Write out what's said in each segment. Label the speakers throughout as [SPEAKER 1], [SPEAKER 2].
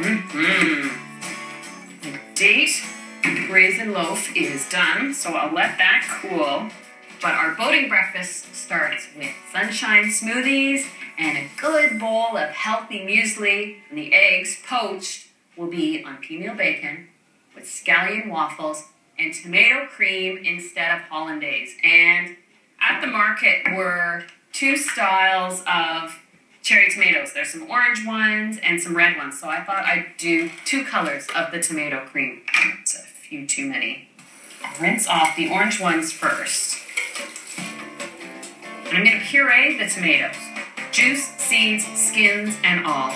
[SPEAKER 1] The date raisin loaf is done, so I'll let that cool. But our boating breakfast starts with sunshine smoothies and a good bowl of healthy muesli. And the eggs, poached, will be on pea meal bacon with scallion waffles and tomato cream instead of hollandaise. And at the market were 2 styles of cherry tomatoes. There's some orange ones and some red ones. So I thought I'd do 2 colors of the tomato cream. It's a few too many. I'll rinse off the orange ones first. And I'm going to puree the tomatoes. Juice, seeds, skins, and all.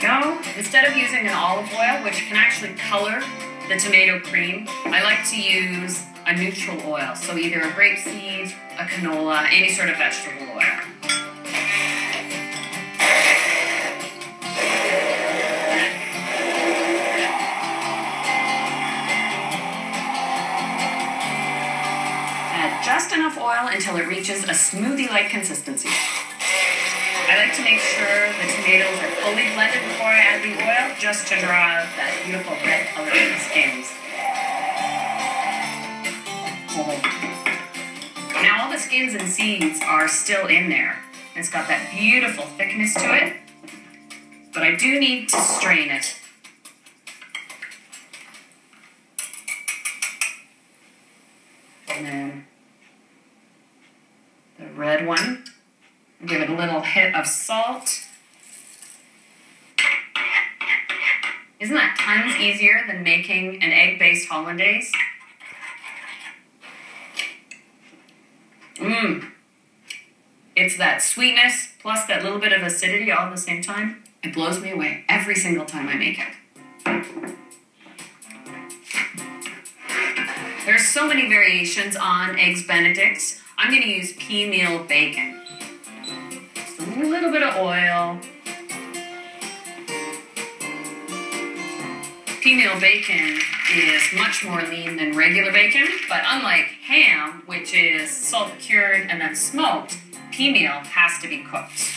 [SPEAKER 1] Go. Instead of using an olive oil, which can actually color the tomato cream, I like to use a neutral oil. So either a grapeseed, a canola, any sort of vegetable oil. Add just enough oil until it reaches a smoothie-like consistency. I like to make sure the tomatoes are fully blended before I add the oil, just to draw out that beautiful red color in the skins. Now all the skins and seeds are still in there. It's got that beautiful thickness to it, but I do need to strain it. And then the red one. Give it a little hit of salt. Isn't that tons easier than making an egg-based hollandaise? It's that sweetness plus that little bit of acidity all at the same time. It blows me away every single time I make it. There's so many variations on eggs Benedict. I'm going to use pea meal bacon. A little bit of oil. Pea meal bacon is much more lean than regular bacon, but unlike ham, which is salt cured and then smoked, pea meal has to be cooked.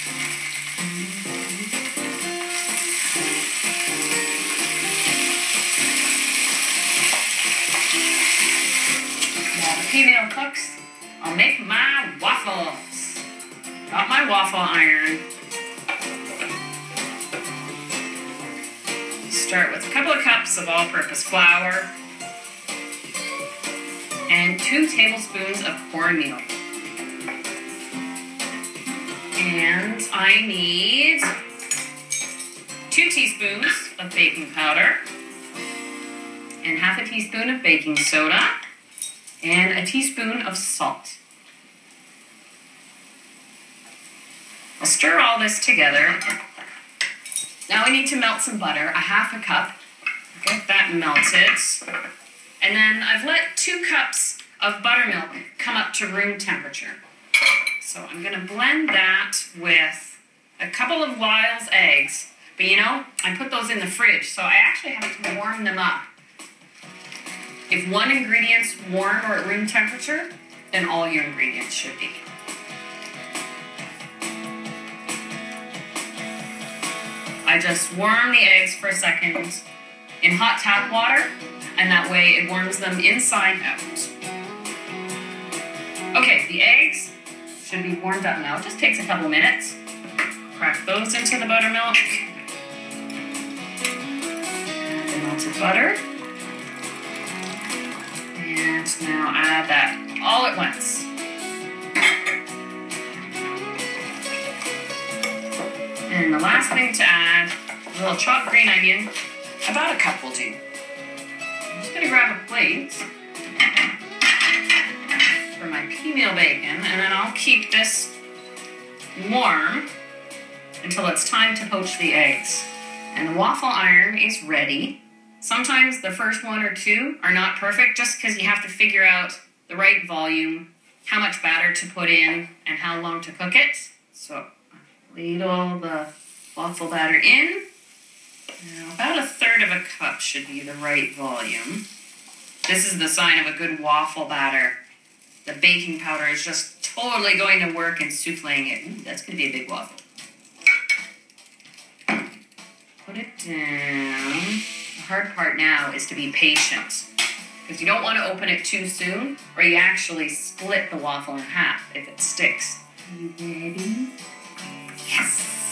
[SPEAKER 1] While the pea meal cooks, I'll make my waffles. Got my waffle iron. Start with a couple of cups of all-purpose flour and 2 tablespoons of cornmeal. And I need 2 teaspoons of baking powder and half a teaspoon of baking soda and a teaspoon of salt. I'll stir all this together. Now I need to melt some butter, a half a cup. Get that melted. And then I've let 2 cups of buttermilk come up to room temperature. So I'm going to blend that with a couple of Lyle's eggs. But you know, I put those in the fridge, so I actually have to warm them up. If one ingredient's warm or at room temperature, then all your ingredients should be. I just warm the eggs for a second in hot tap water, and that way it warms them inside out. Okay, the eggs should be warmed up now. It just takes a couple minutes. Crack those into the buttermilk. Add the melted butter. And now add that all at once. And the last thing to add, a little chopped green onion. About a cup will do. I'm just going to grab a plate for my pea meal bacon, and then I'll keep this warm until it's time to poach the eggs. And the waffle iron is ready. Sometimes the first 1 or 2 are not perfect just because you have to figure out the right volume, how much batter to put in, and how long to cook it. So ladle the waffle batter in. Now, about 1/3 of a cup should be the right volume. This is the sign of a good waffle batter. The baking powder is just totally going to work in souffling it. Ooh, that's going to be a big waffle. Put it down. The hard part now is to be patient, because you don't want to open it too soon, or you actually split the waffle in half if it sticks. Are you ready? Yes!